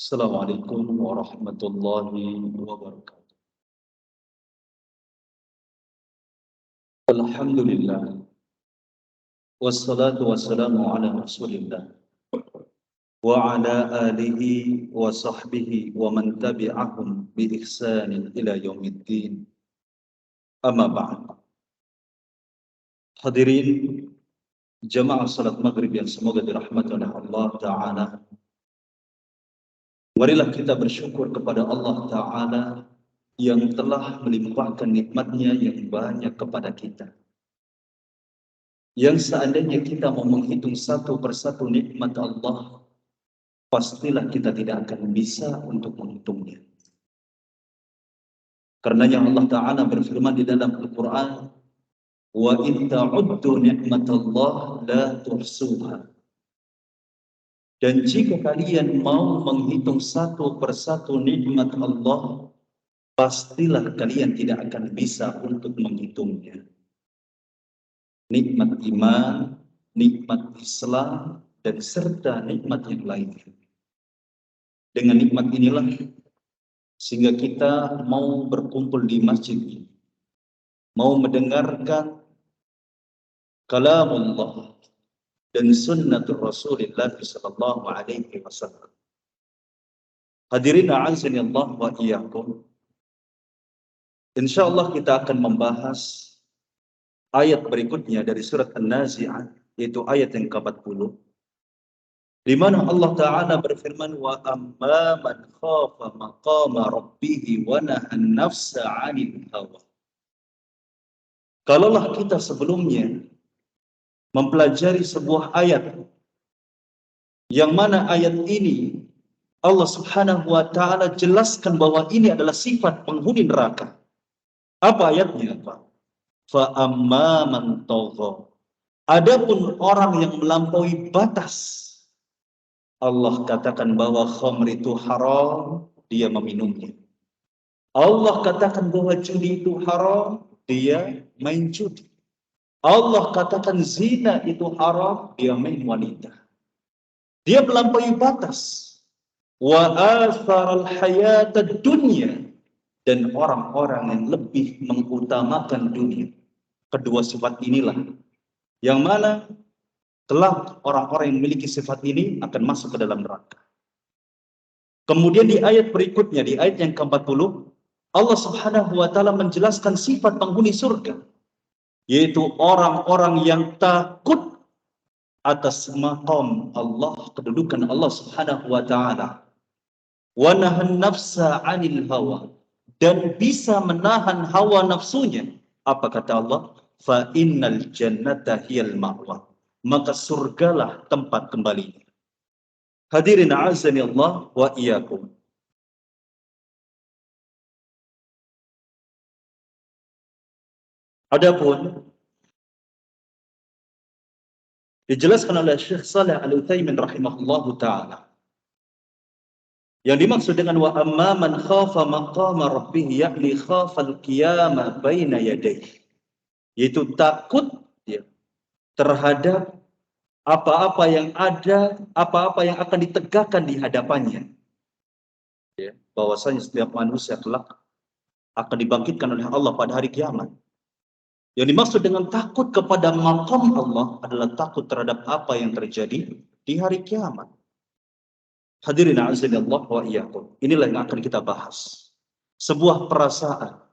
Assalamualaikum warahmatullahi wabarakatuh. Alhamdulillah. Wassalatu wassalamu ala rasulillah. Wa ala alihi wa sahbihi wa man tabi'ahum bi ihsanin ila yaumiddin. Amma ba'd. Hadirin jamaah salat maghrib yang semoga dirahmati oleh Allah Ta'ala. Marilah kita bersyukur kepada Allah Ta'ala yang telah melimpahkan nikmatnya yang banyak kepada kita. Yang seandainya kita mau menghitung satu persatu nikmat Allah, pastilah kita tidak akan bisa untuk menghitungnya. Karenanya Allah Ta'ala berfirman di dalam Al-Quran, wa in ta'uddu ni'matallah la tuhsuha. Dan jika kalian mau menghitung satu persatu nikmat Allah, pastilah kalian tidak akan bisa untuk menghitungnya. Nikmat iman, nikmat Islam, dan serta nikmat yang lainnya. Dengan nikmat inilah sehingga kita mau berkumpul di masjid ini, mau mendengarkan kalamullah dan sunnatul Rasulullah sallallahu alaihi wasallam. Hadirin a'azani Allah wa iyyakum. Insyaallah kita akan membahas ayat berikutnya dari surat An-Nazi'at, yaitu ayat yang ke-40, di mana Allah Ta'ala berfirman, wa amma man khafa maqama rabbih wa nahan nafsa 'anil hawa. Kalaulah kita sebelumnya mempelajari sebuah ayat yang mana ayat ini Allah Subhanahu wa Ta'ala jelaskan bahwa ini adalah sifat penghuni neraka. Apa ayatnya, Pak? Fa amma man tagha. Adapun orang yang melampaui batas, Allah katakan bahwa khamr itu haram, dia meminumnya. Allah katakan bahwa judi itu haram, dia main judi. Allah katakan zina itu haram, dia main wanita. Dia melampaui batas. Wa atharal hayatad dunya. Dan orang-orang yang lebih mengutamakan dunia. Kedua sifat inilah yang mana kelak orang-orang yang memiliki sifat ini akan masuk ke dalam neraka. Kemudian di ayat berikutnya, di ayat yang ke-40, Allah Subhanahu wa Ta'ala menjelaskan sifat penghuni surga, yaitu orang-orang yang takut atas maqam Allah, kedudukan Allah Subhanahu wa Ta'ala. Wa nahan nafsa 'anil hawa, dan bisa menahan hawa nafsunya. Apa kata Allah? Fa innal jannata hiyal ma'wa. Maka surgalah tempat kembalinya. Hadirin a'azani Allah wa iyyakum. Adapun dijelaskan oleh Syekh Shalih Al-Utsaimin rahimahullahu taala, yang dimaksud dengan wa amma man khafa maqama rabbih, yakni khafal qiyama baina yadayhi, yaitu takut ya, terhadap apa-apa yang ada, apa-apa yang akan ditegakkan di hadapannya. Ya, bahwasanya setiap manusia kelak akan dibangkitkan oleh Allah pada hari kiamat. Yang dimaksud dengan takut kepada maqam Allah adalah takut terhadap apa yang terjadi di hari kiamat. Hadirin a'azani Allah wa iyyakum. Inilah yang akan kita bahas. Sebuah perasaan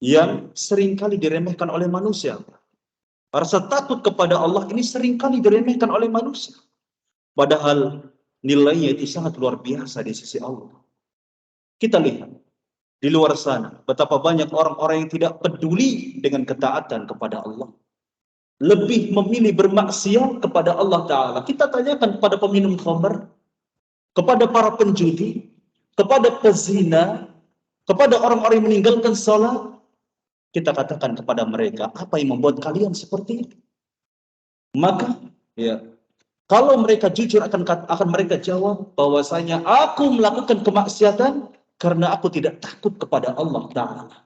yang seringkali diremehkan oleh manusia. Rasa takut kepada Allah ini seringkali diremehkan oleh manusia. Padahal nilainya itu sangat luar biasa di sisi Allah. Kita lihat di luar sana betapa banyak orang-orang yang tidak peduli dengan ketaatan kepada Allah. Lebih memilih bermaksiat kepada Allah Ta'ala. Kita tanyakan kepada peminum khamr, kepada para penjudi, kepada pezina, kepada orang-orang yang meninggalkan salat, kita katakan kepada mereka, apa yang membuat kalian seperti itu? Maka, ya, kalau mereka jujur akan mereka jawab bahwasanya aku melakukan kemaksiatan karena aku tidak takut kepada Allah Ta'ala.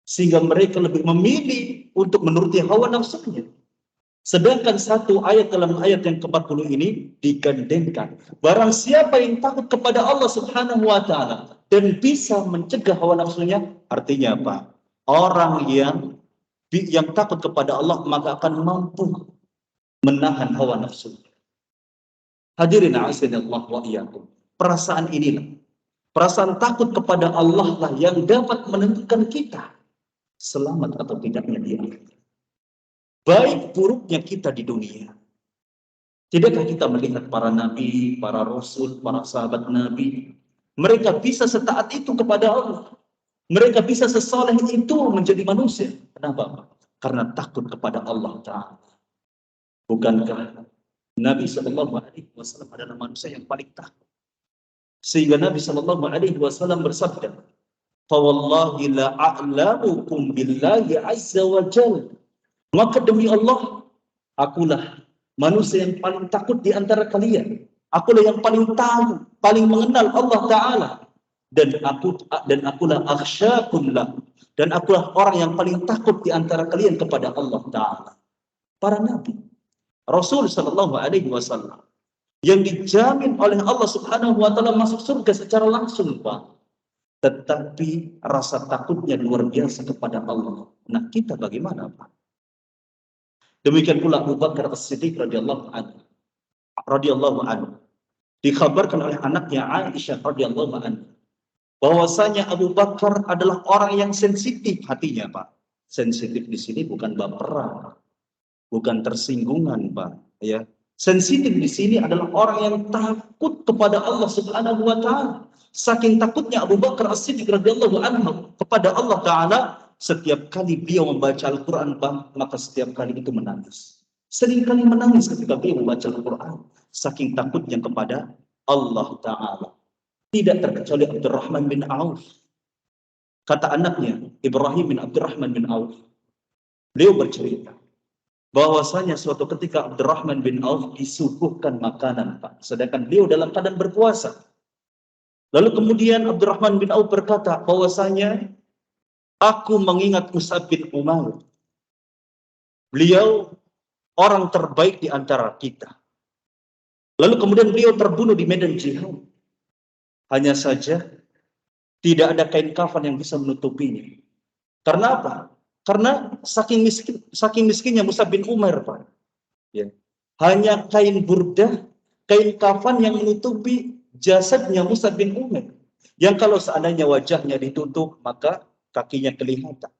Sehingga mereka lebih memilih untuk menuruti hawa nafsunya. Sedangkan satu ayat dalam ayat yang ke-40 ini digandengkan. Barang siapa yang takut kepada Allah Subhanahu wa taala dan bisa mencegah hawa nafsunya, artinya apa? Orang yang takut kepada Allah maka akan mampu menahan hawa nafsu. Hadirin a'azzanallah wa iyyakum. Perasaan inilah, perasaan takut kepada Allah lah yang dapat menentukan kita selamat atau tidaknya di akhirat. Baik buruknya kita di dunia. Tidakkah kita melihat para nabi, para rasul, para sahabat nabi, mereka bisa setaat itu kepada Allah. Mereka bisa sesoleh itu menjadi manusia. Kenapa? Karena takut kepada Allah Ta'ala. Bukankah Nabi SAW adalah manusia yang paling takut? Sehingga Nabi SAW bersabda, "Fawallahi la a'lamukum billahi azza wa jalla." Maka demi Allah, akulah manusia yang paling takut di antara kalian. Akulah yang paling tahu, paling mengenal Allah Ta'ala. Dan akulah akhsyakum lah. Dan akulah orang yang paling takut di antara kalian kepada Allah Ta'ala. Para nabi, Rasul Sallallahu Alaihi Wasallam, yang dijamin oleh Allah Subhanahu Wa Taala masuk surga secara langsung, Pak. Tetapi rasa takutnya luar biasa kepada Allah. Nah, kita bagaimana, Pak? Demikian pula Abu Bakar As-Siddiq radhiyallahu anhu. Dikabarkan oleh anaknya Aisyah radhiyallahu anha bahwasanya Abu Bakar adalah orang yang sensitif hatinya, Pak. Sensitif di sini bukan baperan, bukan tersinggungan, Pak. Ya, sensitif di sini adalah orang yang takut kepada Allah Subhanahu Wa Taala. Saking takutnya Abu Bakar As-Siddiq radhiyallahu anhu kepada Allah Taala, setiap kali beliau membaca Al-Quran, maka setiap kali itu menangis. Sering kali menangis ketika beliau membaca Al-Quran. Saking takutnya kepada Allah Ta'ala. Tidak terkecuali Abdurrahman bin Auf. Kata anaknya, Ibrahim bin Abdurrahman bin Auf. Beliau bercerita bahwasanya suatu ketika Abdurrahman bin Auf disuguhkan makanan, Pak. Sedangkan beliau dalam keadaan berpuasa. Lalu kemudian Abdurrahman bin Auf berkata bahwasanya aku mengingat Mus'ab bin Umair. Beliau orang terbaik di antara kita. Lalu kemudian beliau terbunuh di medan jihad. Hanya saja tidak ada kain kafan yang bisa menutupinya. Karena apa? Karena saking miskinnya Mus'ab bin Umair, Pak. Ya. Hanya kain burdah, kain kafan yang menutupi jasadnya Mus'ab bin Umair. Yang kalau seandainya wajahnya ditutup, maka kakinya kelihatan.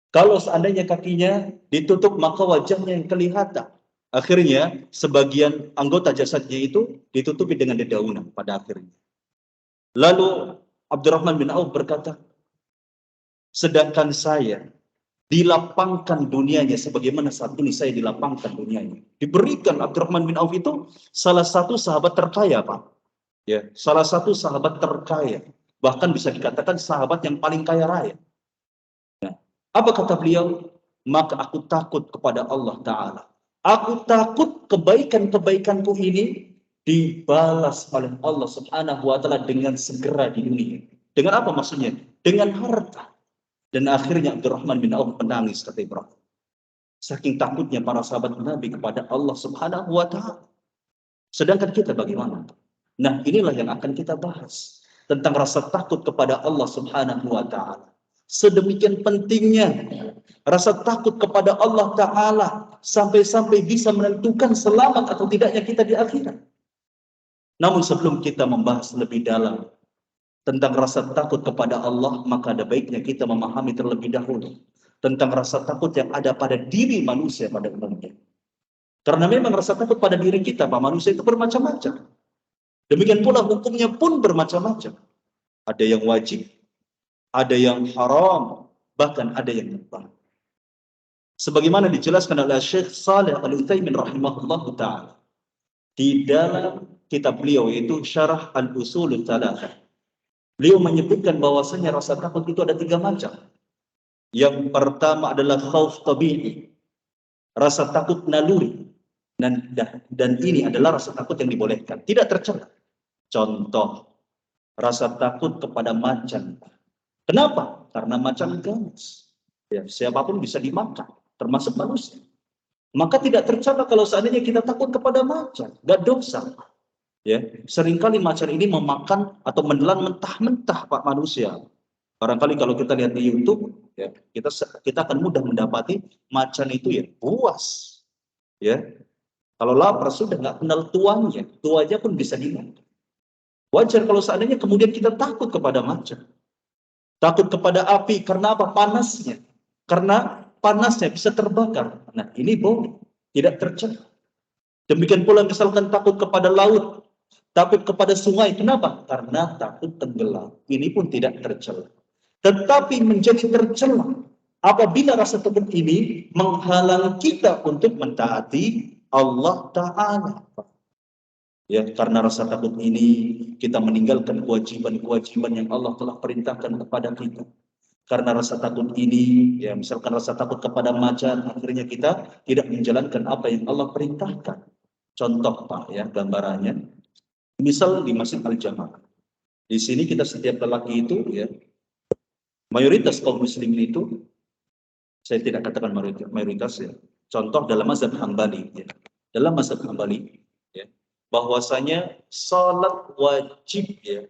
Kalau seandainya kakinya ditutup, maka wajahnya yang kelihatan. Akhirnya, sebagian anggota jasadnya itu ditutupi dengan dedaunan pada akhirnya. Lalu, Abdurrahman bin Auf berkata, sedangkan saya dilapangkan dunianya sebagaimana saat ini saya dilapangkan dunianya. Diberikan Abdurrahman bin Auf itu salah satu sahabat terkaya, Pak. Ya, salah satu sahabat terkaya. Bahkan bisa dikatakan sahabat yang paling kaya raya. Apa kata beliau? Maka aku takut kepada Allah Ta'ala. Aku takut kebaikan-kebaikanku ini dibalas oleh Allah Subhanahu Wa Ta'ala dengan segera di dunia. Dengan apa maksudnya? Dengan harta. Dan akhirnya Abdurrahman bin Auf menangis, kata Ibrahim. Saking takutnya para sahabat Nabi kepada Allah Subhanahu Wa Ta'ala. Sedangkan kita bagaimana? Nah, inilah yang akan kita bahas. Tentang rasa takut kepada Allah Subhanahu Wa Ta'ala. Sedemikian pentingnya rasa takut kepada Allah Ta'ala sampai-sampai bisa menentukan selamat atau tidaknya kita di akhirat. Namun sebelum kita membahas lebih dalam tentang rasa takut kepada Allah, maka ada baiknya kita memahami terlebih dahulu tentang rasa takut yang ada pada diri manusia pada umumnya. Karena memang rasa takut pada diri kita, Pak, manusia itu bermacam-macam. Demikian pula hukumnya pun bermacam-macam. Ada yang wajib, ada yang haram, bahkan ada yang mubah. Sebagaimana dijelaskan oleh Syekh Shalih Al-Utsaimin rahimahullah ta'ala di dalam kitab beliau yaitu Syarah Al-Usul Tsalatsah. Beliau menyebutkan bahwasanya rasa takut itu ada 3 macam. Yang pertama adalah khauf tabi'i, rasa takut naluri. Dan ini adalah rasa takut yang dibolehkan, tidak tercela. Contoh, rasa takut kepada macan. Kenapa? Karena macan ganas. Ya, siapapun bisa dimakan, termasuk manusia. Maka tidak tercela kalau seandainya kita takut kepada macan, nggak dosa. Ya, seringkali macan ini memakan atau menelan mentah-mentah Pak manusia. Barangkali kalau kita lihat di YouTube, ya, kita akan mudah mendapati macan itu ya buas, ya. Kalau lapar sudah nggak kenal tuanya pun bisa dimakan. Wajar kalau seandainya kemudian kita takut kepada macan, takut kepada api karena apa? Panasnya, karena panasnya bisa terbakar. Nah ini boleh, tidak tercela. Demikian pula misalkan takut kepada laut, takut kepada sungai. Kenapa? Karena takut tenggelam. Ini pun tidak tercela. Tetapi menjadi tercela apabila rasa takut ini menghalangi kita untuk mentaati Allah Ta'ala. Ya, karena rasa takut ini kita meninggalkan kewajiban-kewajiban yang Allah telah perintahkan kepada kita. Karena rasa takut ini, ya misalkan rasa takut kepada macan, akhirnya kita tidak menjalankan apa yang Allah perintahkan. Contoh Pak, ya gambarannya, misal di Masjid Al-Jamaah. Di sini kita setiap lelaki itu, ya mayoritas kaum muslimin itu, saya tidak katakan mayoritas ya. Contoh dalam mazhab Hambali, ya. Dalam mazhab Hambali, ya, bahwasanya salat wajib, ya.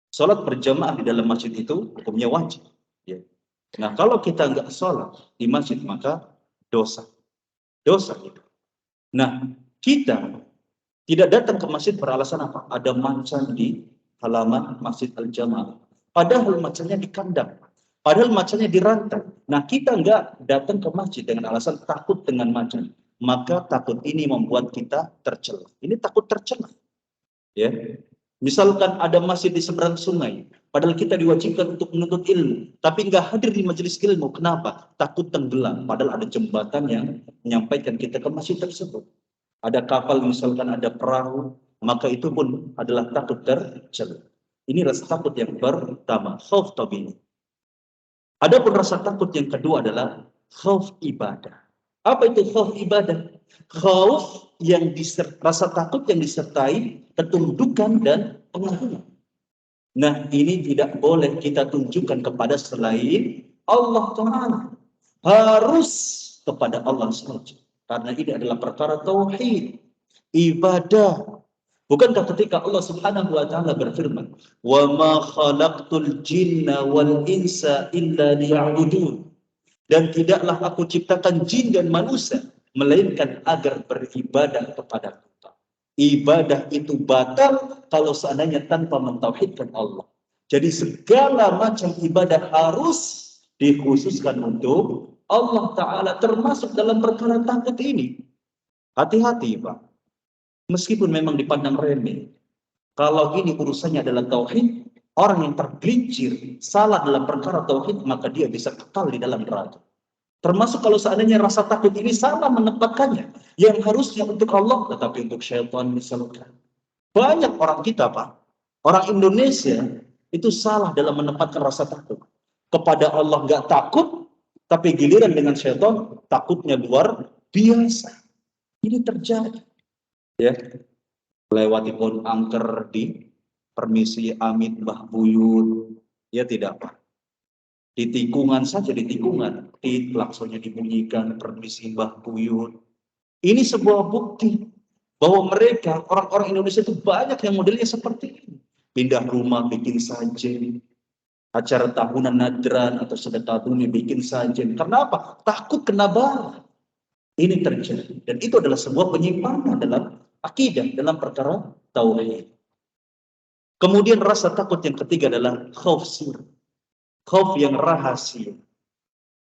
Salat berjamaah di dalam masjid itu hukumnya wajib, ya. Nah, kalau kita nggak salat di masjid maka dosa. Dosa itu. Nah, kita tidak datang ke masjid beralasan apa? Ada macan di halaman Masjid Al-Jamaah. Padahal macannya di kandang. Padahal macannya di rantai. Nah, kita nggak datang ke masjid dengan alasan takut dengan macan. Maka takut ini membuat kita tercela. Ini takut tercela. Ya. Misalkan ada masjid di seberang sungai, padahal kita diwajibkan untuk menuntut ilmu, tapi nggak hadir di majelis ilmu. Kenapa? Takut tenggelam. Padahal ada jembatan yang menyampaikan kita ke masjid tersebut. Ada kapal, misalkan ada perahu, maka itu pun adalah takut tercela. Ini rasa takut yang pertama, khauf tabi'i. Adapun rasa takut yang kedua adalah khauf ibadah. Apa itu khauf ibadah? Khauf yang rasa takut yang disertai ketundukan dan pengagungan. Nah, ini tidak boleh kita tunjukkan kepada selain Allah Ta'ala. Harus kepada Allah saja. Karena ini adalah perkara tauhid, ibadah. Bukankah ketika Allah Subhanahu wa taala berfirman, "Wa ma khalaqtul jinna wal insa illa liya'budun." Dan tidaklah aku ciptakan jin dan manusia melainkan agar beribadah kepada Allah. Ibadah itu batal kalau seandainya tanpa mentauhidkan Allah. Jadi segala macam ibadah harus dikhususkan untuk Allah Ta'ala, termasuk dalam perkara takut ini. Hati-hati Pak. Meskipun memang dipandang remeh, kalau ini urusannya adalah tauhid, orang yang tergelincir salah dalam perkara tauhid, maka dia bisa kekal di dalam neraka. Termasuk kalau seandainya rasa takut ini salah menempatkannya, yang harusnya untuk Allah tetapi untuk syaitan misalkan. Banyak orang kita Pak, orang Indonesia itu salah dalam menempatkan rasa takut. Kepada Allah nggak takut, tapi giliran dengan syaitan takutnya luar biasa. Ini terjadi. Ya, lewati pohon angker di permisi amit Mbah Buyut, ya tidak Pak. Di tikungan saja, di tikungan, klaksonnya dibunyikan, permisi Mbah Buyut. Ini sebuah bukti bahwa mereka, orang-orang Indonesia itu banyak yang modelnya seperti ini. Pindah rumah, bikin sajen. Acara tahunan nadran atau sedekah dunia bikin sajen. Karena apa? Takut kena bala. Ini terjadi. Dan itu adalah sebuah penyimpangan dalam akidah, dalam perkara tauhid. Kemudian rasa takut yang ketiga adalah khauf sir. Khauf yang rahasia.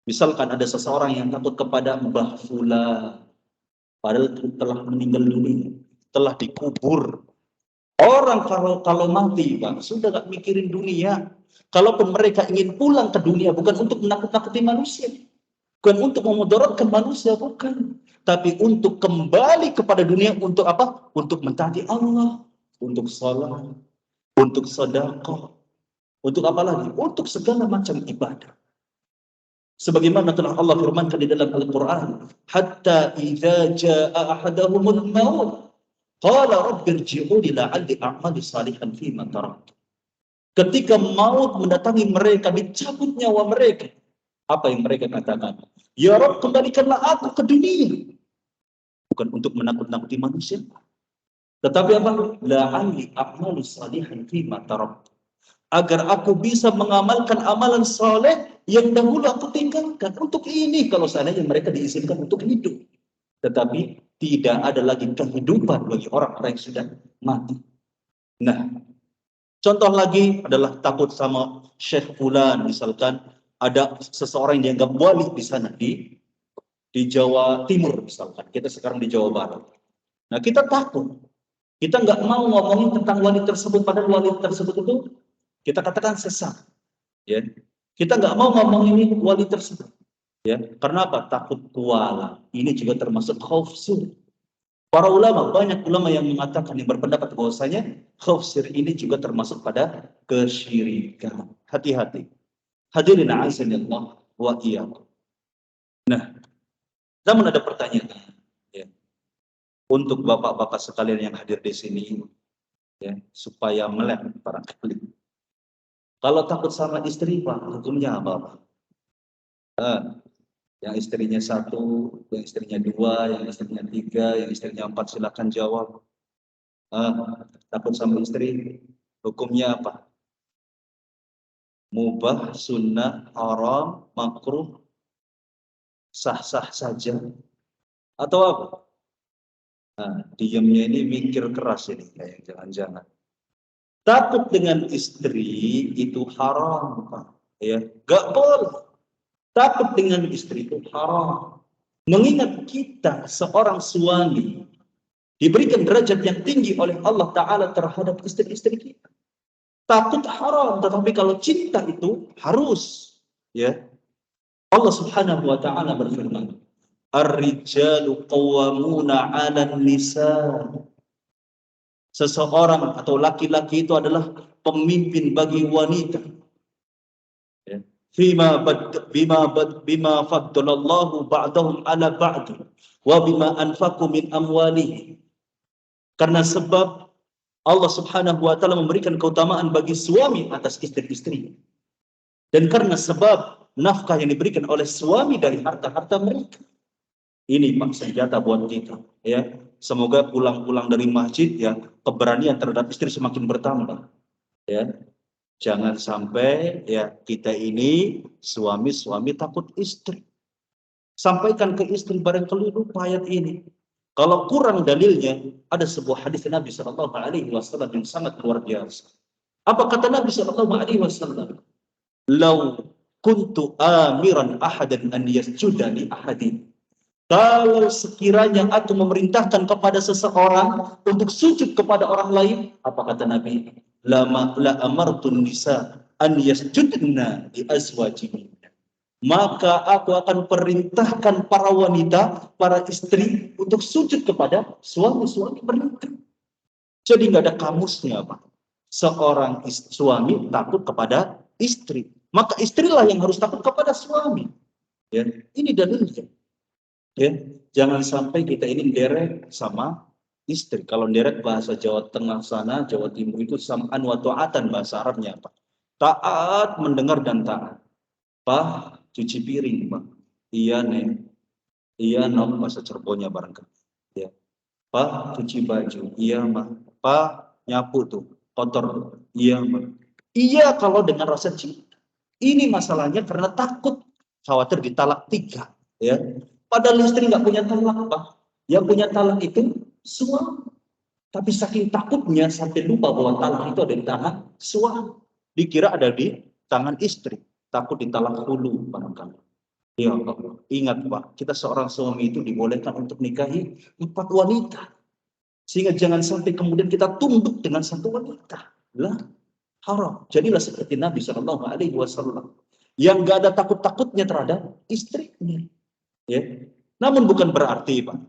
Misalkan ada seseorang yang takut kepada Mbah Fulan, padahal telah meninggal dunia, telah dikubur. Orang kalau mati, Bang, sudah gak mikirin dunia. Kalaupun mereka ingin pulang ke dunia, bukan untuk menakut-nakuti manusia, bukan untuk memudaratkan manusia, bukan. Tapi untuk kembali kepada dunia, untuk apa? Untuk mentaati Allah, untuk salat, untuk sedekah, untuk apa lagi? Untuk segala macam ibadah. Sebagaimana telah Allah firmankan di dalam Al-Quran, hatta idza jaa ahadahumul maut qala rabbirji'uni la'alli a'malu salihan fima taraktu. Ketika maut mendatangi mereka, dicabut nyawa mereka, Apa yang mereka katakan? Ya Rabb, kembalikanlah aku ke dunia. Bukan untuk menakut-nakuti manusia. Tetapi apa? La'alli a'malu salihan fima tarak. Agar aku bisa mengamalkan amalan soleh yang dahulu aku tinggalkan. Untuk ini, kalau seandainya mereka diizinkan untuk hidup. Tetapi tidak ada lagi kehidupan bagi orang-orang yang sudah mati. Nah, contoh lagi adalah takut sama Syekh Fulan, misalkan ada seseorang yang dianggap wali di sana di Jawa Timur misalkan. Kita sekarang di Jawa Barat. Nah, kita takut. Kita nggak mau ngomongin tentang wali tersebut, padahal wali tersebut itu kita katakan sesat. Ya, kita nggak mau ngomongin wali tersebut. Ya, karena apa? Takut kuala. Ini juga termasuk khauf sur. Para ulama, banyak ulama yang mengatakan, yang berpendapat bahwasanya khauf sir ini juga termasuk pada kesyirikan. Hati-hati. Hadirin a'azanillah wa iyyakum. Nah, namun ada pertanyaan ya, untuk bapak-bapak sekalian yang hadir di sini ya, supaya melek barangkali. Kalau takut sama istri, Pak, hukumnya apa? Yang istrinya satu, yang istrinya dua, yang istrinya tiga, yang istrinya empat, silakan jawab. Takut sama istri, hukumnya apa? Mubah, sunnah, haram, makruh, sah-sah saja, atau apa? Diamnya ini mikir keras ini, kayak jangan-jangan. Takut dengan istri itu haram, Pak. Ya, gak boleh. Takut dengan istri itu haram. Mengingat kita seorang suami diberikan derajat yang tinggi oleh Allah Ta'ala terhadap istri-istri kita. Takut haram, tetapi kalau cinta itu harus. Ya, Allah Subhanahu wa Ta'ala berfirman, Ar-rijalu qawwamuna 'alan nisa. Seseorang atau laki-laki itu adalah pemimpin bagi wanita. Ya. Bima faddalallahu ba'dahum 'ala ba'd wa bima anfaqu min amwalihim. Karena sebab Allah Subhanahu wa Ta'ala memberikan keutamaan bagi suami atas istri-istri. Dan karena sebab nafkah yang diberikan oleh suami dari harta-harta mereka. Ini Pak senjata buat kita, ya. Semoga pulang-pulang dari masjid ya keberanian terhadap istri semakin bertambah, ya. Jangan sampai ya kita ini suami-suami takut istri. Sampaikan ke istri barangkali lupa ayat ini. Kalau kurang dalilnya, ada sebuah hadis Nabi Shallallahu Alaihi Wasallam yang sangat luar biasa. Apa kata Nabi Shallallahu Alaihi Wasallam? Lau kuntu amiran ahadan an yasjuda li ahadin. Kalau sekiranya aku memerintahkan kepada seseorang untuk sujud kepada orang lain, apa kata Nabi? La amartun nisa an yasjudna li azwajihim. Maka aku akan perintahkan para wanita, para istri untuk sujud kepada suami-suami mereka. Jadi nggak ada kamusnya, Pak. Seorang suami takut kepada istri, maka istrilah yang harus takut kepada suami. Ya, ini dalilnya. Ya, jangan sampai kita ini derek sama istri. Kalau derek bahasa Jawa Tengah sana, Jawa Timur itu sam'an wa ta'atan bahasa Arabnya, Pak. Taat mendengar dan taat. Pak, cuci piring, Pak. Iya, Nek. Iya, Nom, bahasa Cirebonnya barangkali. Ya. Pak, cuci baju. Iya, Mak. Pak, nyapu tuh, kotor. Iya, Mak. Iya, kalau dengan rasa cinta. Ini masalahnya karena takut, khawatir ditalak 3. Ya. Padahal istri nggak punya talak, Pak. Yang punya talak itu suami. Tapi saking takutnya sampai lupa bahwa talak itu ada di tangan suami. Dikira ada di tangan istri. Takut ditalak dulu barangkali. Ya Pak, ingat Pak, kita seorang suami itu dibolehkan untuk nikahi 4 wanita. Sehingga jangan sampai kemudian kita tunduk dengan satu wanita. Lah, haram. Jadilah seperti Nabi Shallallahu Alaihi Wasallam yang nggak ada takut-takutnya terhadap istrinya. Ya. Namun bukan berarti Pak,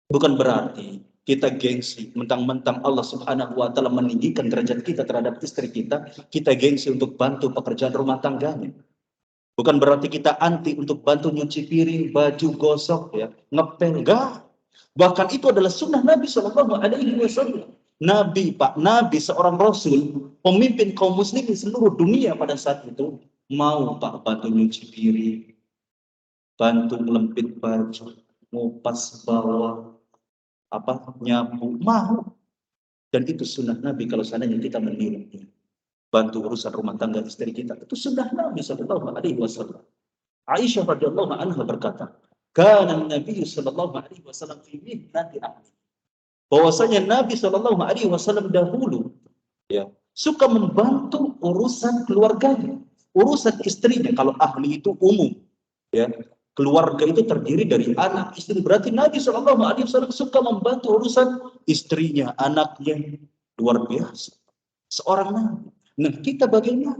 bukan berarti kita gengsi, mentang-mentang Allah Subhanahu wa Ta'ala meninggikan derajat kita terhadap istri kita gengsi untuk bantu pekerjaan rumah tangganya. Bukan berarti kita anti untuk bantu nyuci piring, baju gosok, ya, ngepel, enggak. Bahkan itu adalah sunnah Nabi Shallallahu Alaihi Wasallam. Nabi, Pak, Nabi seorang Rasul, pemimpin kaum muslimin seluruh dunia pada saat itu, Mau Pak bantu nyuci piring, bantu melempit baju, ngupas bawah, nyapu, mau. Dan itu sunnah Nabi kalau seandainya kita meniru. Bantu urusan rumah tangga istri kita. Itu sunnah Nabi sallallahu alaihi wasallam. Aisyah radhiyallahu anha berkata, "Kana Nabi sallallahu alaihi wasallam fi mihnati ahli." Bahwasanya Nabi sallallahu alaihi wasallam dahulu ya, suka membantu urusan keluarganya, urusan istrinya. Kalau ahli itu umum, ya. Keluarga itu terdiri dari anak, istri. Berarti Nabi sallallahu alaihi wasallam suka membantu urusan istrinya, anaknya. Luar biasa. Seorang Nabi. Nah, kita bagaimana?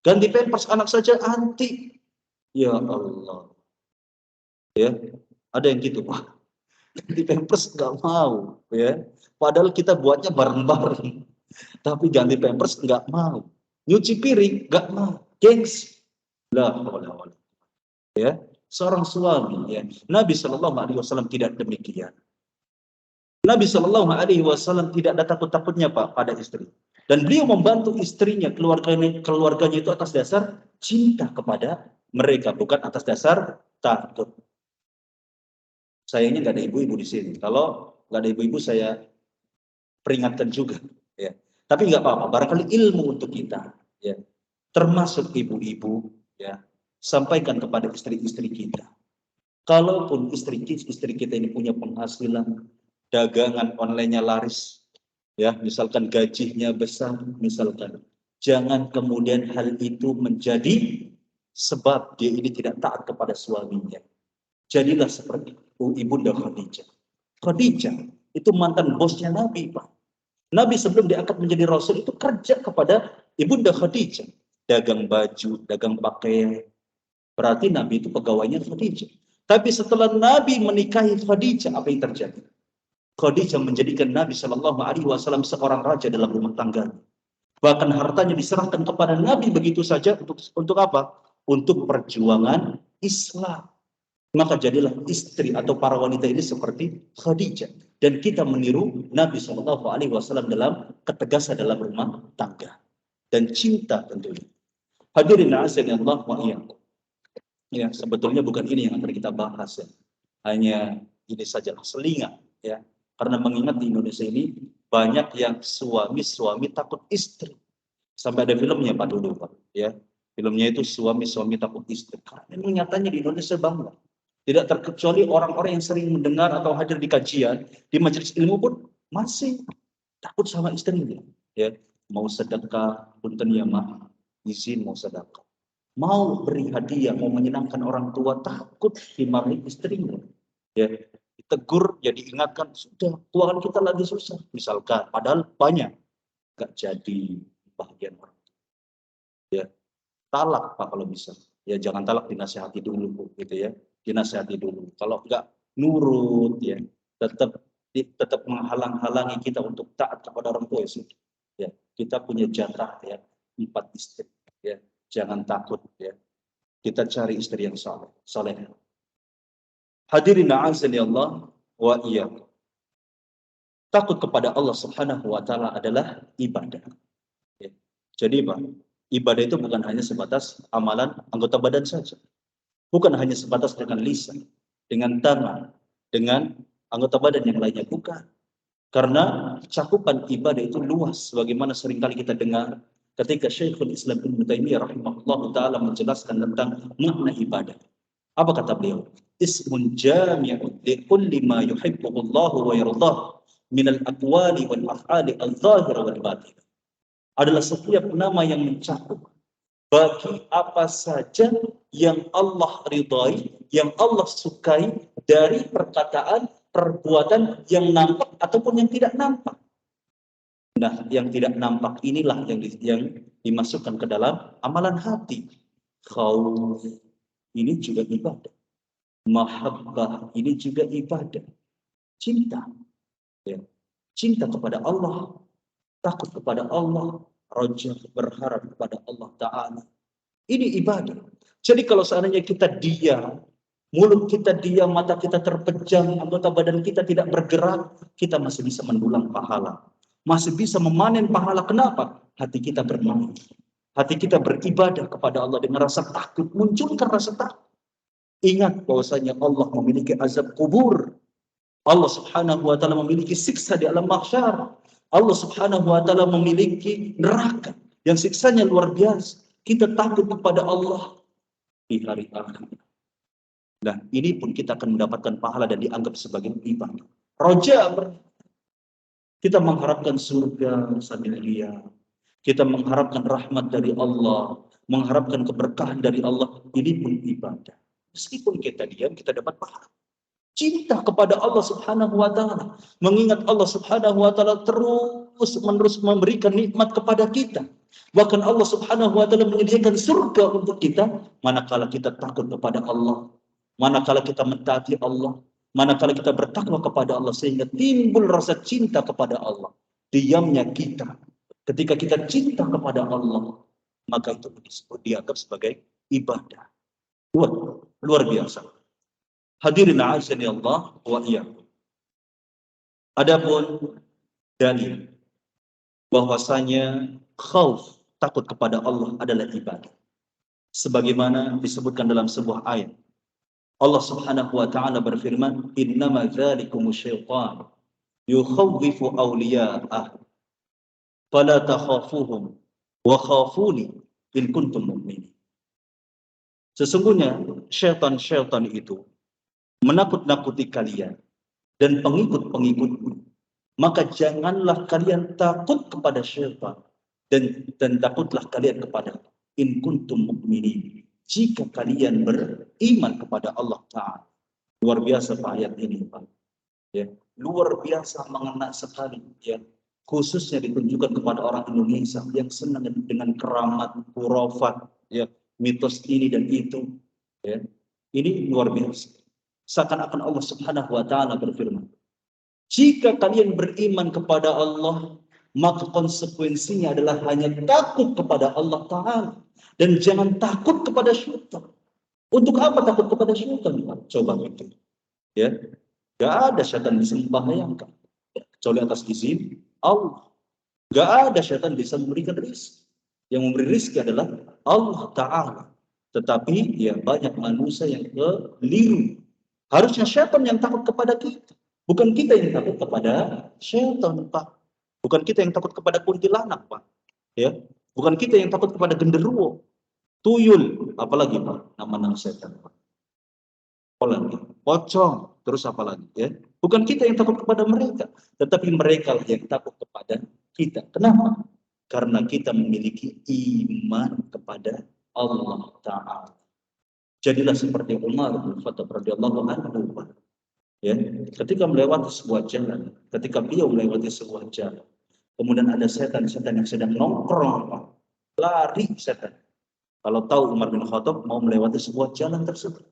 Ganti pampers anak saja anti. Ya Allah. Ya, ada yang gitu, Pak. Ganti pampers nggak mau, ya. Padahal kita buatnya bareng-bareng. Tapi ganti pampers nggak mau. Nyuci piring nggak mau. Gengsi. Lah, ya. Seorang suami, ya. Nabi Shallallahu Alaihi Wasallam tidak demikian. Nabi Shallallahu Alaihi Wasallam tidak ada takut-takutnya Pak pada istri. Dan beliau membantu istrinya, keluarganya itu atas dasar cinta kepada mereka, bukan atas dasar takut. Sayangnya nggak ada ibu-ibu di sini. Kalau nggak ada ibu-ibu saya peringatkan juga, ya. Tapi nggak apa-apa. Barangkali ilmu untuk kita, ya. Termasuk ibu-ibu, ya. Sampaikan kepada istri-istri kita. Kalaupun istri kita ini punya penghasilan, dagangan online-nya laris, ya, misalkan gajinya besar, misalkan, jangan kemudian hal itu menjadi sebab dia ini tidak taat kepada suaminya. Jadilah seperti Ibunda Khadijah. Khadijah itu mantan bosnya Nabi, Pak. Nabi sebelum diangkat menjadi Rasul itu kerja kepada Ibunda Khadijah. Dagang baju, dagang pakaian. Berarti Nabi itu pegawainya Khadijah. Tapi setelah Nabi menikahi Khadijah, apa yang terjadi? Khadijah menjadikan Nabi Shallallahu Alaihi Wasallam seorang raja dalam rumah tangga. Bahkan hartanya diserahkan kepada Nabi begitu saja untuk apa? Untuk perjuangan Islam. Maka jadilah istri atau para wanita ini seperti Khadijah. Dan kita meniru Nabi Shallallahu Alaihi Wasallam dalam ketegasan dalam rumah tangga. Dan cinta tentunya. Hadirin azan Allah wa iyyakum. Ya, sebetulnya bukan ini yang akan kita bahas ya. Hanya ini saja selingan ya. Karena mengingat di Indonesia ini banyak yang suami takut istri. Sampai ada filmnya Pak dulu Pak ya. Filmnya itu suami takut istri. Karena ini nyatanya di Indonesia banget. Tidak terkecuali orang-orang yang sering mendengar atau hadir di kajian, di majelis ilmu pun masih takut sama istrinya. Ya, mau sedekah, punten ya mak, izin mau sedekah. Mau beri hadiah, mau menyenangkan orang tua, takut dimarahi istrinya. Ya, ditegur, jadi ingatkan, sudah, keuangan kita lagi susah. Misalkan, padahal banyak, gak jadi bagian orang. Ya, talak Pak kalau bisa. Ya jangan talak, dinasihati dulu, gitu ya. Dinasihati dulu. Kalau enggak nurut, ya, tetap menghalang-halangi kita untuk taat kepada orang tua ya. Kita punya jatah ya, 4 istri. Ya, jangan takut ya. Kita cari istri yang saleh. Hadirin a'azani Allah wa iyyakum. Takut kepada Allah Subhanahu wa taala adalah ibadah. Ya. Jadi Pak, ibadah itu bukan hanya sebatas amalan anggota badan saja. Bukan hanya sebatas dengan lisan, dengan tangan, dengan anggota badan yang lainnya. Bukan. Karena cakupan ibadah itu luas. Bagaimana seringkali kita dengar ketika Syekhul Islam Ibnu Taimiyah rahimahullah ta'ala menjelaskan tentang makna ibadah. Apa kata beliau? Ismun jami'un li kulli ma yuhibbuhu Allah wa yardah min al-aqwali wal af'ali al-zahira wal batin. Adalah setiap nama yang mencakup bagi apa saja yang Allah ridai, yang Allah sukai dari perkataan, perbuatan yang nampak ataupun yang tidak nampak. Nah, yang tidak nampak inilah yang dimasukkan ke dalam amalan hati. Khauf ini juga ibadah. Mahabbah ini juga ibadah. Cinta. Ya. Cinta kepada Allah, takut kepada Allah, raja berharap kepada Allah Ta'ala. Ini ibadah. Jadi kalau seandainya kita diam, mulut kita diam, mata kita terpejam, anggota badan kita tidak bergerak, kita masih bisa mendulang pahala. Masih bisa memanen pahala. Kenapa? Hati kita bermain. hati kita beribadah kepada Allah dengan rasa takut, munculkan rasa takut. Ingat bahwasanya Allah memiliki azab kubur. Allah Subhanahu wa taala memiliki siksa di alam mahsyar. Allah Subhanahu wa taala memiliki neraka yang siksanya luar biasa. Kita takut kepada Allah di hari akhir. Nah, ini pun kita akan mendapatkan pahala dan dianggap sebagai ibadah. Roja, kita mengharapkan surga sambil dia. Kita mengharapkan rahmat dari Allah, mengharapkan keberkahan dari Allah. Ini pun ibadah. Meskipun kita diam, kita dapat pahala. Cinta kepada Allah Subhanahu wa taala, mengingat Allah Subhanahu wa taala terus-menerus memberikan nikmat kepada kita. Bahkan Allah Subhanahu wa taala menyediakan surga untuk kita manakala kita takut kepada Allah, manakala kita mentaati Allah, manakala kita bertakwa kepada Allah, sehingga timbul rasa cinta kepada Allah. Diamnya kita ketika kita cinta kepada Allah, maka itu disebut dianggap sebagai ibadah. Luar biasa. Hadirin a'azzani Allah wa iyyakum. Adapun dalil bahwasanya khauf, takut kepada Allah adalah ibadah. Sebagaimana disebutkan dalam sebuah ayat. Allah Subhanahu wa taala berfirman, "Innama dzalikumus syaitan yukhawwifu awliya'ah fala takhafuhum wa khafuni in kuntum mu'minin." Sesungguhnya syaitan-syaitan itu menakut-nakuti kalian dan pengikut-pengikutmu, maka janganlah kalian takut kepada syaitan dan takutlah kalian kepada in kuntum mu'minin, jika kalian beriman kepada Allah Ta'ala. Luar biasa Pak ayat ini Pak. Ya, luar biasa, mengena sekali ya. Khususnya ditunjukkan kepada orang Indonesia yang senang dengan keramat, khurafat, ya, mitos ini dan itu. Ya. Ini luar biasa. Seakan-akan Allah Subhanahu wa taala berfirman, jika kalian beriman kepada Allah, maka konsekuensinya adalah hanya takut kepada Allah Ta'ala dan jangan takut kepada syaitan. Untuk apa takut kepada syaitan? Coba itu. Ya, gak ada syaitan bisa membahayakan kecuali atas izin Allah. Gak ada syaitan bisa memberikan rizki. Yang memberi rizki adalah Allah Ta'ala. Tetapi ya banyak manusia yang keliru. Harusnya syaitan yang takut kepada kita. Bukan kita yang takut kepada syaitan, Pak. Bukan kita yang takut kepada kuntilanak, Pak. Ya, bukan kita yang takut kepada genderuwo, tuyul, apalagi Pak, nama-nama setan, Pak. Apalagi pocong, terus apalagi ya. Bukan kita yang takut kepada mereka, tetapi mereka yang takut kepada kita. Kenapa? Karena kita memiliki iman kepada Allah Ta'ala. Jadilah seperti Umar bin Khattab radhiyallahu anhu. Ya, ketika melewati sebuah jalan, ketika beliau melewati sebuah jalan, kemudian ada setan-setan yang sedang nongkrong, Pak. Lari setan. Kalau tahu Umar bin Khattab mau melewati sebuah jalan tersebut.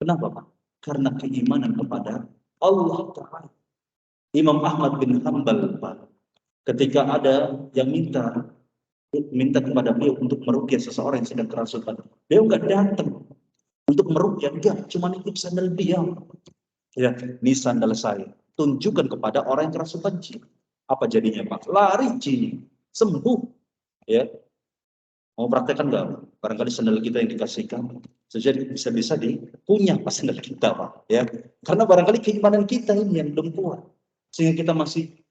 Kenapa, Pak? Karena keimanan kepada Allah Ta'ala. Imam Ahmad bin Hanbal, Pak, ketika ada yang minta kepada beliau untuk meruqyah seseorang yang sedang kerasukan, beliau nggak datang untuk meruqyah, enggak, cuma nitip sandal dia. Ya, ini sandal saya. Tunjukkan kepada orang yang kerasukan jin. Apa jadinya, Pak? Lari jin, sembuh. Ya, mau praktekkan nggak? Barangkali sandal kita yang dikasihkan, jadi bisa-bisa dikunyah pas sandal kita, Pak. Ya, karena barangkali keimanan kita ini yang belum kuat, sehingga kita masih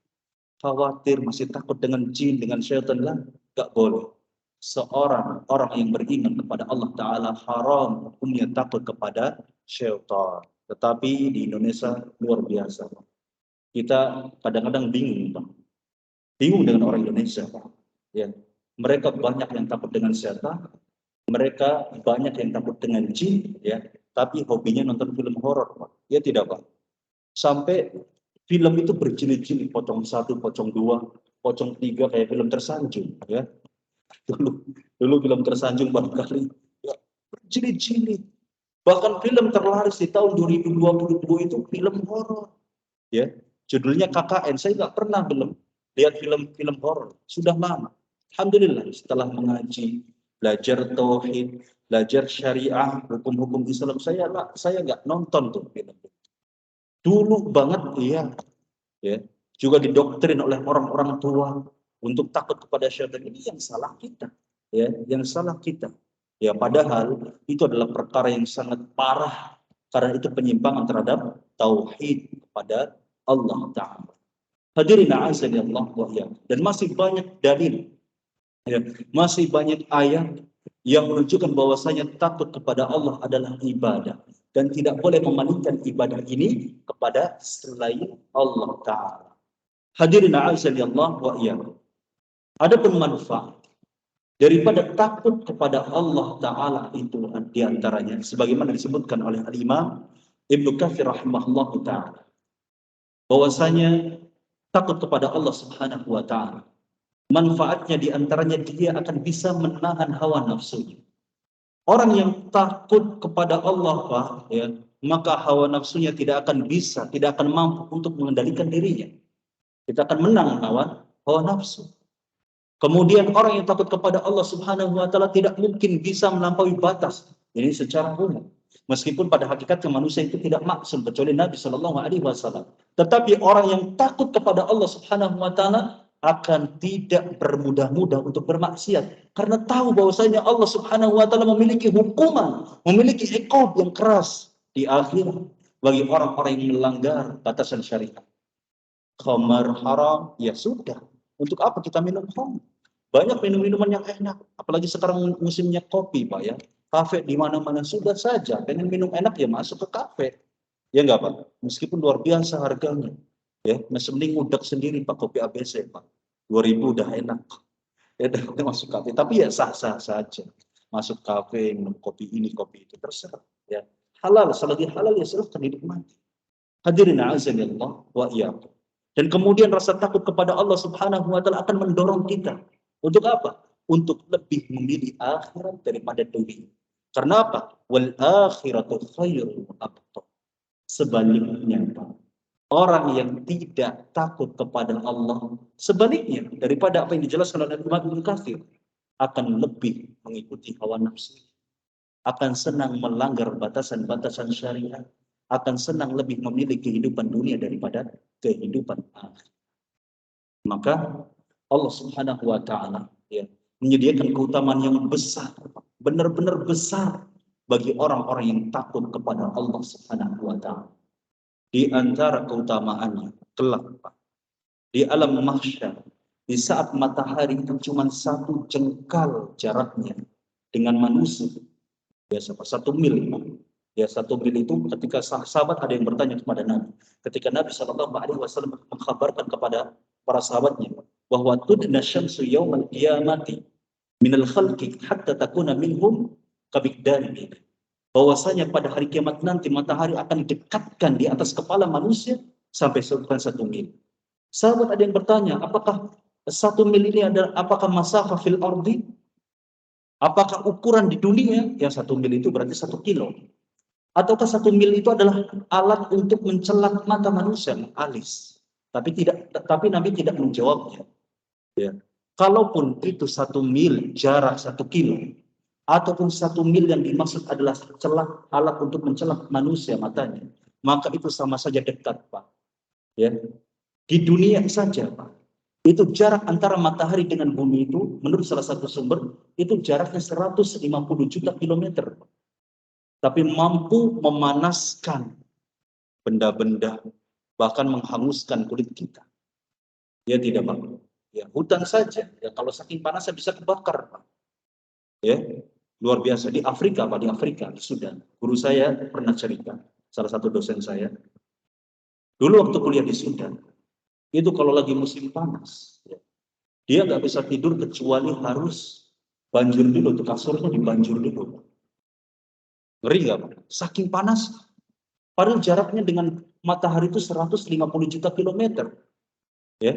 khawatir, masih takut dengan jin, dengan syaitan. Lah, nggak boleh. Seorang orang yang beriman kepada Allah Ta'ala haram hukumnya takut kepada syaitan. Tetapi di Indonesia luar biasa, Pak. Kita kadang-kadang bingung, Pak. Bingung dengan orang Indonesia, Pak. Ya, mereka banyak yang takut dengan syaitan, mereka banyak yang takut dengan jin, ya. Tapi hobinya nonton film horor, Pak. Ya tidak, Pak. Sampai film itu berjilid-jilid, pocong 1, pocong 2, pocong 3, kayak film Tersanjung, ya. Dulu film Tersanjung barangkali ya, berjilid-jilid. Bahkan film terlaris di tahun 2022 itu film horor. Ya, judulnya KKN. Saya nggak pernah belum lihat film horor. Sudah lama. Alhamdulillah setelah mengaji, belajar tauhid, belajar syariah, hukum-hukum Islam, saya nggak nonton tuh film. Dulu banget iya. Ya, juga didoktrin oleh orang-orang tua untuk takut kepada syaitan. Ini yang salah kita. ya, yang salah kita. Ya, padahal itu adalah perkara yang sangat parah karena itu penyimpangan terhadap tauhid kepada Allah Ta'ala. Hadirin a'azani Allah wa iyyakum. Dan masih banyak dalil, ya, masih banyak ayat yang menunjukkan bahwasanya takut kepada Allah adalah ibadah dan tidak boleh memalingkan ibadah ini kepada selain Allah Ta'ala. Hadirin a'azani Allah wa iyyakum. Adapun manfaat daripada takut kepada Allah Ta'ala itu diantaranya sebagaimana disebutkan oleh Al-Imam Ibnu Katsir rahimahullah Ta'ala, bahwasanya takut kepada Allah Subhanahu wa Ta'ala, manfaatnya diantaranya dia akan bisa menahan hawa nafsunya. Orang yang takut kepada Allah, Pak, ya, maka hawa nafsunya tidak akan bisa, tidak akan mampu untuk mengendalikan dirinya. Kita akan menang melawan hawa nafsu. Kemudian orang yang takut kepada Allah Subhanahu wa Ta'ala tidak mungkin bisa melampaui batas. Ini secara umum. Meskipun pada hakikatnya manusia itu tidak maksum kecuali Nabi Shallallahu Alaihi Wasallam. Tetapi orang yang takut kepada Allah Subhanahu wa Ta'ala akan tidak bermudah-mudah untuk bermaksiat karena tahu bahwasanya Allah Subhanahu wa Ta'ala memiliki hukuman, memiliki iqab yang keras di akhirat bagi orang-orang yang melanggar batasan syariat. Khamar haram, ya sudah. Untuk apa kita minum khamr? Banyak minum-minuman yang enak, apalagi sekarang musimnya kopi, Pak, ya. Kafe di mana-mana, sudah saja. Pengen minum enak ya masuk ke kafe. Ya enggak, Pak? Meskipun luar biasa harganya. Ya, mending ngudak sendiri Pak, kopi ABC, Pak. 2.000 udah enak. Ya udah masuk kafe, tapi ya sah-sah saja. Masuk kafe, minum kopi ini, kopi itu, terserah, ya. Halal, selagi halal ya silahkan dinikmati. Hadirin a'azanillah wa iyyakum. Dan kemudian rasa takut kepada Allah Subhanahu wa Ta'ala akan mendorong kita untuk apa? Untuk lebih memilih akhirat daripada dunia. Karena apa? Wal akhiratu khairun wa abqa. Sebaliknya, Pak, orang yang tidak takut kepada Allah, sebaliknya daripada apa yang dijelaskan oleh Imam Ibnu Katsir, akan lebih mengikuti hawa nafsu, akan senang melanggar batasan-batasan syariat, akan senang lebih memilih kehidupan dunia daripada kehidupan akhirat. Maka Allah Subhanahu wa Ta'ala, ya, menyediakan keutamaan yang besar, benar-benar besar bagi orang-orang yang takut kepada Allah Subhanahu wa Ta'ala. Di antara keutamaannya kelak, Pak, di alam mahsyar, di saat matahari itu cuma 1 jengkal jaraknya dengan manusia, biasa 1 mil, Pak. Ya, 1 mil itu ketika sahabat ada yang bertanya kepada Nabi. Ketika Nabi Shallallahu Alaihi Wasallam mengkhabarkan kepada para sahabatnya bahwa tudna syamsu yaumal qiyamati minal khalqi hatta takuna minhum kabigdari. Bahwasanya pada hari kiamat nanti matahari akan didekatkan di atas kepala manusia sampai 1 mil. Sahabat ada yang bertanya, apakah 1 mil ini adalah apakah masafah fil ardi? Apakah ukuran di dunia yang 1 mil itu berarti 1 kilo? Ataukah 1 mil itu adalah alat untuk mencelak mata manusia, alis? Tapi Nabi tidak menjawabnya. Ya. Kalaupun itu 1 mil jarak 1 kilo, ataupun 1 mil yang dimaksud adalah celak, alat untuk mencelak manusia matanya, maka itu sama saja dekat, Pak. Ya. Di dunia saja, Pak, itu jarak antara matahari dengan bumi itu, menurut salah satu sumber, itu jaraknya 150 juta kilometer, Pak. Tapi mampu memanaskan benda-benda, bahkan menghanguskan kulit kita. Ya tidak, Pak. Ya, hutan saja, ya kalau saking panasnya bisa kebakar, Pak. Ya, luar biasa. Di Afrika, Pak, di Afrika, di Sudan. Guru saya pernah cerita, salah satu dosen saya, dulu waktu kuliah di Sudan, itu kalau lagi musim panas, ya, dia nggak bisa tidur kecuali harus banjur dulu, tuh kasurnya dibanjur dulu. Ngeri nggak, Pak? Saking panas, padahal jaraknya dengan matahari itu 150 juta kilometer. Ya.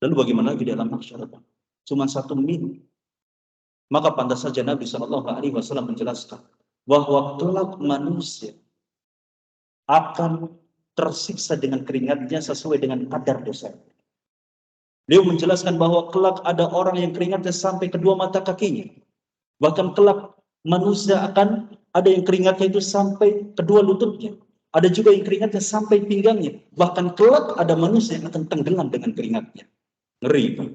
Lalu bagaimana lagi di alam mahsyar, Pak? Cuma 1 mil. Maka pantas saja Nabi Shallallahu Alaihi Wasallam menjelaskan bahwa kelak manusia akan tersiksa dengan keringatnya sesuai dengan kadar dosa. Beliau menjelaskan bahwa kelak ada orang yang keringatnya sampai kedua mata kakinya. Bahkan kelak manusia akan ada yang keringatnya itu sampai kedua lututnya. Ada juga yang keringatnya sampai pinggangnya. Bahkan kelak ada manusia yang akan tenggelam dengan keringatnya. Ngeri, Pak.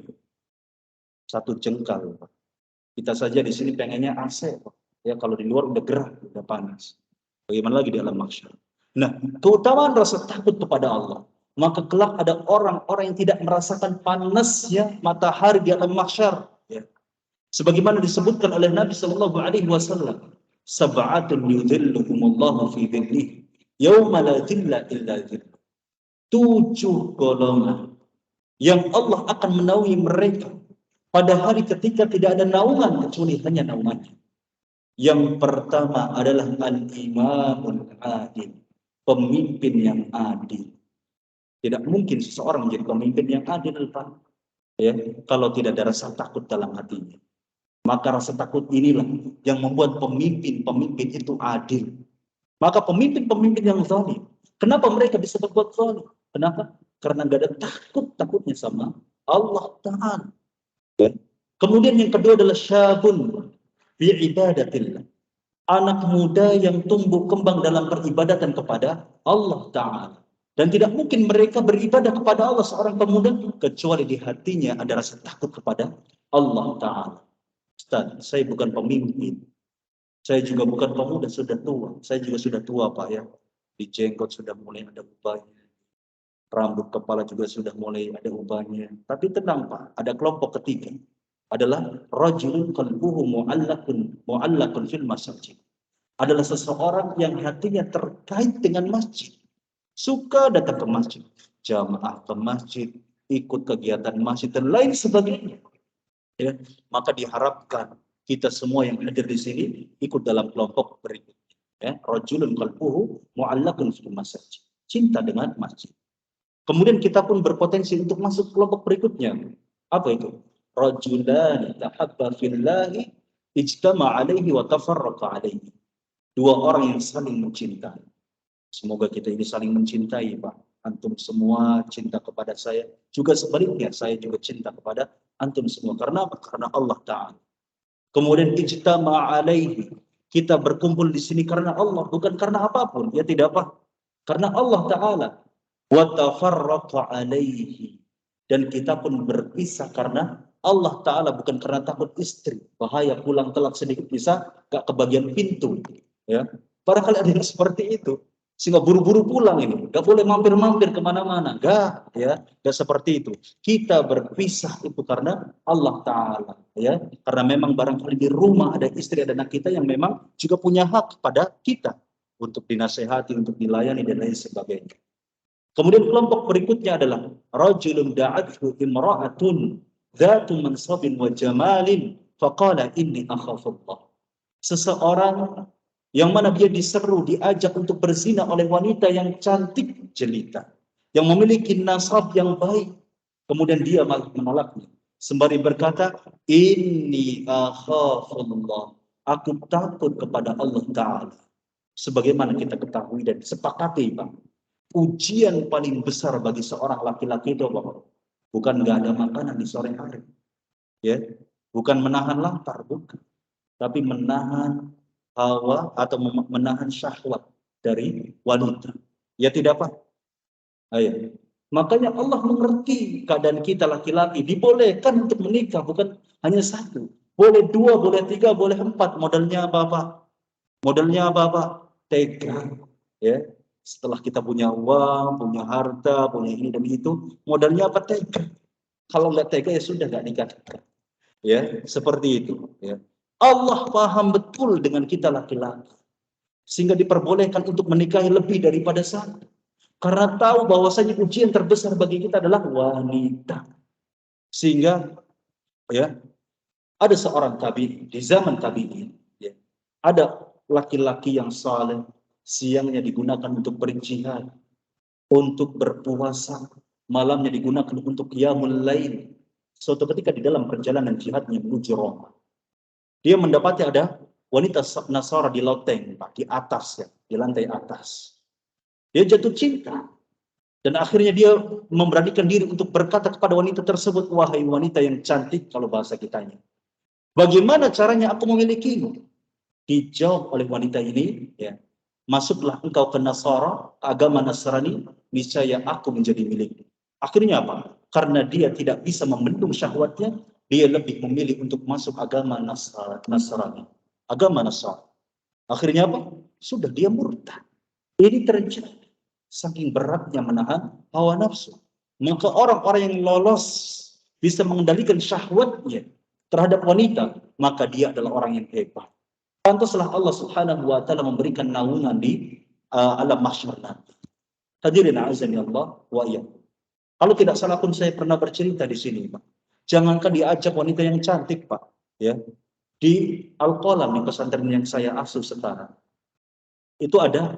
1 jengkal, Pak. Kita saja di sini pengennya AC, ya kalau di luar udah gerah, udah panas. Bagaimana lagi di alam mahsyar? Nah, keutamaan rasa takut kepada Allah. Maka kelak ada orang-orang yang tidak merasakan panasnya matahari di alam mahsyar. Ya. Sebagaimana disebutkan oleh Nabi Shallallahu Alaihi Wasallam, sab'atun yudhilluhumullahu fi dhillihi yauma la dhilla illa dhilluh. 7 golongan yang Allah akan menaungi mereka pada hari ketika tidak ada naungan kecuali hanya naungannya. Yang pertama adalah al-imamul adil, pemimpin yang adil. Tidak mungkin seseorang menjadi pemimpin yang adil, Pak. Ya, kalau tidak ada rasa takut dalam hatinya. Maka rasa takut inilah yang membuat pemimpin-pemimpin itu adil. Maka pemimpin-pemimpin yang zalim, kenapa mereka bisa berbuat zalim? Kenapa? Karena nggak ada takutnya sama Allah Ta'ala. Kemudian yang kedua adalah syabun bi ibadatillah. Anak muda yang tumbuh kembang dalam peribadatan kepada Allah Ta'ala. Dan tidak mungkin mereka beribadah kepada Allah seorang pemuda kecuali di hatinya ada rasa takut kepada Allah Ta'ala. Ustaz, saya bukan pemimpin. Saya juga bukan pemuda, sudah tua. Saya juga sudah tua, Pak, ya. Di jenggot sudah mulai ada ubahnya. Rambut kepala juga sudah mulai ada ubahnya. Tapi tenang, Pak, ada kelompok ketiga. Adalah rajulun qalbuhu mu'allakun fil masjid. Adalah seseorang yang hatinya terkait dengan masjid. Suka datang ke masjid, jamaah ke masjid, ikut kegiatan masjid dan lain sebagainya. Ya, maka diharapkan kita semua yang hadir di sini ikut dalam kelompok berikut. Ya, rajulun qalbuhu mu'allakun fil masjid. Cinta dengan masjid. Kemudian kita pun berpotensi untuk masuk kelompok berikutnya. Apa itu? Rajulan tahabba fillahi ijtama alaihi wa tafarraqa alaihi. 2 orang yang saling mencintai. Semoga kita ini saling mencintai, Pak. Antum semua cinta kepada saya. Juga sebaliknya, saya juga cinta kepada antum semua. Karena apa? Karena Allah Ta'ala. Kemudian ijtama alaihi. Kita berkumpul di sini karena Allah. Bukan karena apapun. Ya tidak apa. Karena Allah Ta'ala. Wa tafarraqa alaihi. Dan kita pun berpisah karena Allah Ta'ala. Bukan karena takut istri. Bahaya pulang telat sedikit bisa gak kebagian pintu. Ya, barangkali ada yang seperti itu. Sehingga buru-buru pulang ini, nggak boleh mampir-mampir kemana-mana, nggak, ya, nggak seperti itu. Kita berpisah itu karena Allah Ta'ala, ya, karena memang barangkali di rumah ada istri, ada anak kita yang memang juga punya hak pada kita untuk dinasehati, untuk dilayani dan lain sebagainya. Kemudian kelompok berikutnya adalah rajulun da'athu imra'atun dzatu mansabin wa jamalin faqala inni akhafullah. Seseorang yang mana dia diseru, diajak untuk berzina oleh wanita yang cantik jelita, yang memiliki nasab yang baik. Kemudian dia malah menolaknya, sembari berkata, inni akhafullah, aku takut kepada Allah Ta'ala. Sebagaimana kita ketahui dan sepakati, Pak, ujian paling besar bagi seorang laki-laki itu, Pak, bukan nggak ada makanan di sore hari, ya, bukan menahan lapar, bukan, tapi menahan hawa atau menahan syahwat dari wanita. Ya tidak, Pak? Ayo. Makanya Allah mengerti keadaan kita laki-laki. Dibolehkan untuk menikah, bukan hanya 1. Boleh 2, boleh 3, boleh 4. Modalnya apa-apa? Modalnya apa-apa? Tega. Ya. Setelah kita punya uang, punya harta, punya ini dan itu, modalnya apa? Tega. Kalau nggak tega ya sudah nggak nikah. Ya, seperti itu. Ya. Allah paham betul dengan kita laki-laki. Sehingga diperbolehkan untuk menikahi lebih daripada 1. Karena tahu bahwasanya ujian terbesar bagi kita adalah wanita. Sehingga ya, ada seorang tabi'in di zaman tabi'in, ya, ada laki-laki yang saleh, siangnya digunakan untuk berjihad, untuk berpuasa, malamnya digunakan untuk qiyamul lail. Suatu ketika di dalam perjalanan jihadnya menuju Roma, dia mendapati ada wanita Nasara di loteng, Pak, di atas, ya, di lantai atas. Dia jatuh cinta. Dan akhirnya dia memberanikan diri untuk berkata kepada wanita tersebut, wahai wanita yang cantik, kalau bahasa kitanya, bagaimana caranya aku memilikimu? Dijawab oleh wanita ini, ya, masuklah engkau ke Nasara, agama Nasrani, niscaya aku menjadi milikmu. Akhirnya apa? Karena dia tidak bisa membendung syahwatnya, dia lebih memilih untuk masuk agama Nasrani. Agama Nasrani. Akhirnya apa? Sudah dia murtad. Ini terjadi. Saking beratnya menahan hawa nafsu. Maka orang-orang yang lolos bisa mengendalikan syahwatnya terhadap wanita, maka dia adalah orang yang hebat. Pantaslah Allah Subhanahu wa taala memberikan naungan di alam mahsyar nanti. Hadirin azani Allah wa iyyakum. Kalau tidak salah pun saya pernah bercerita di sini, Pak. Jangankan diajak wanita yang cantik, Pak, ya. Di Al-Qalam di pesantren yang saya asuh sekarang. Itu ada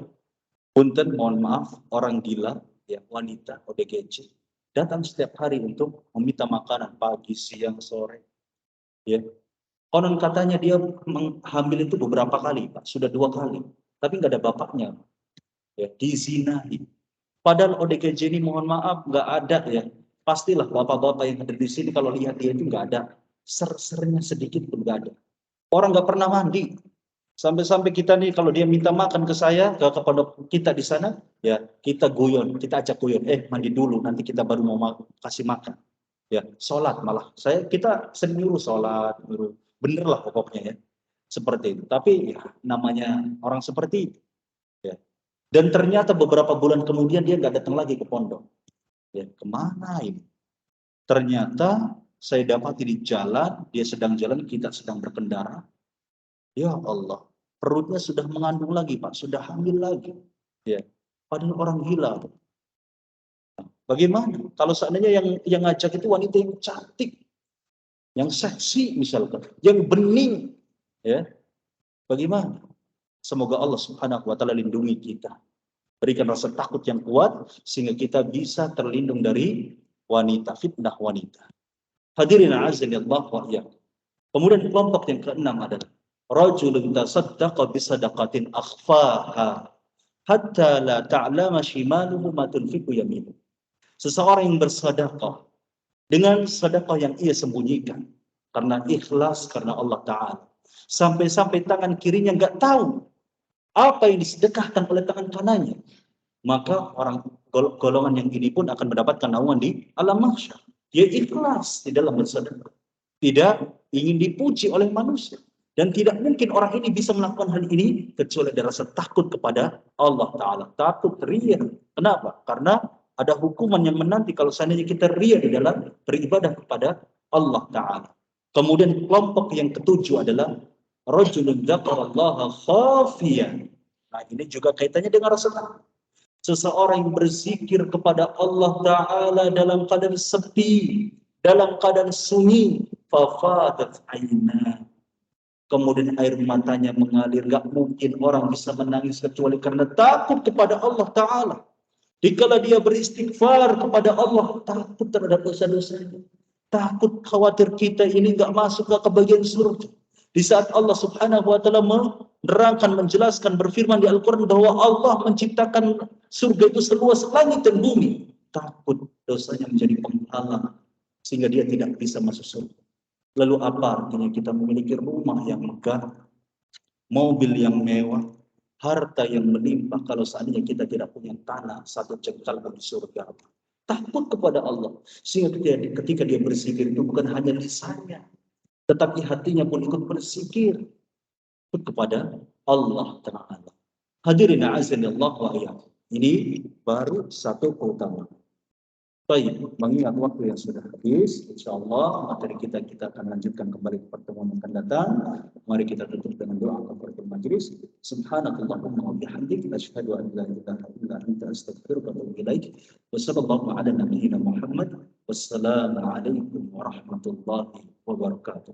punten, mohon maaf, orang gila, ya, wanita ODGJ datang setiap hari untuk meminta makanan pagi, siang, sore, ya. Konon katanya dia hamil itu beberapa kali, Pak, sudah 2 kali, tapi nggak ada bapaknya, ya, dizinahi. Padahal ODGJ ini mohon maaf nggak ada, ya. Pastilah bapak-bapak yang ada di sini kalau lihat dia itu nggak ada ser-sernya sedikit pun nggak ada. Orang nggak pernah mandi. Sampai-sampai kita nih kalau dia minta makan ke saya, kepada kita di sana, ya kita guyon, kita ajak guyon, mandi dulu, nanti kita baru mau kasih makan. Ya, sholat malah. Kita sering nyuruh sholat, nyuruh. Bener lah pokoknya ya. Seperti itu. Tapi ya, namanya orang seperti itu. Ya. Dan ternyata beberapa bulan kemudian dia nggak datang lagi ke pondok. Ya, kemana ini? Ternyata saya dapati di jalan, dia sedang jalan, kita sedang berkendara. Ya Allah, perutnya sudah mengandung lagi, Pak, sudah hamil lagi. Ya, padahal orang gila. Bagaimana kalau seandainya yang ngajak itu wanita yang cantik, yang seksi misalkan, yang bening, ya? Bagaimana? Semoga Allah Subhanahu wa taala lindungi kita. Berikan rasa takut yang kuat sehingga kita bisa terlindung dari wanita, fitnah wanita. Hadirin azza Allah wa iyyakum. Kemudian kelompok yang keenam adalah rajulun tasaddaqa bisadaqatin akhfaha hatta la ta'lama shimaluhu ma tunfiqu yaminuhu. Seseorang yang bersedekah dengan sedekah yang ia sembunyikan karena ikhlas karena Allah Ta'ala. Sampai-sampai tangan kirinya nggak tahu apa yang disedekahkan oleh tangan kanannya. Maka orang golongan yang ini pun akan mendapatkan naungan di alam mahsyar. Dia ikhlas di dalam bersedekah. Tidak ingin dipuji oleh manusia. Dan tidak mungkin orang ini bisa melakukan hal ini kecuali ada rasa takut kepada Allah Ta'ala. Takut riya. Kenapa? Karena ada hukuman yang menanti kalau seandainya kita riya di dalam beribadah kepada Allah Ta'ala. Kemudian kelompok yang ketujuh adalah rajulun dzakarallaha khafiyan. Nah, ini juga kaitannya dengan rasa takut. Seseorang yang berzikir kepada Allah Ta'ala dalam keadaan sepi, dalam keadaan sunyi, fafadat aina. Kemudian air matanya mengalir. Gak mungkin orang bisa menangis kecuali karena takut kepada Allah Ta'ala. Dikala dia beristighfar kepada Allah, takut terhadap dosa-dosanya. Takut khawatir kita ini gak masuk ke bagian surga. Di saat Allah Subhanahu wa taala menerangkan, menjelaskan, berfirman di Al-Qur'an bahwa Allah menciptakan surga itu seluas langit dan bumi, takut dosanya menjadi penghalang sehingga dia tidak bisa masuk surga. Lalu apa artinya kita memiliki rumah yang megah, mobil yang mewah, harta yang melimpah kalau seandainya kita tidak punya tanah satu jengkal di surga? Takut kepada Allah sehingga ketika dia berzikir itu bukan hanya lisannya, tetapi hatinya pun ikut berzikir kepada Allah Ta'ala. Hadirin azanillah wa iyyakum. Ini baru satu keutamaan. Baik, mengingat waktu yang sudah habis, insyaallah materi kita akan lanjutkan kembali ke pertemuan yang akan datang. Mari kita tutup dengan doa kafaratul majelis. Subhanakallahumma wa bihamdika asyhadu an la ilaha illa anta astaghfiruka wa atubu ilaik. Wassallallahu ala nabiyyina Muhammad. Wassalamu alaikum warahmatullahi wabarakatuh.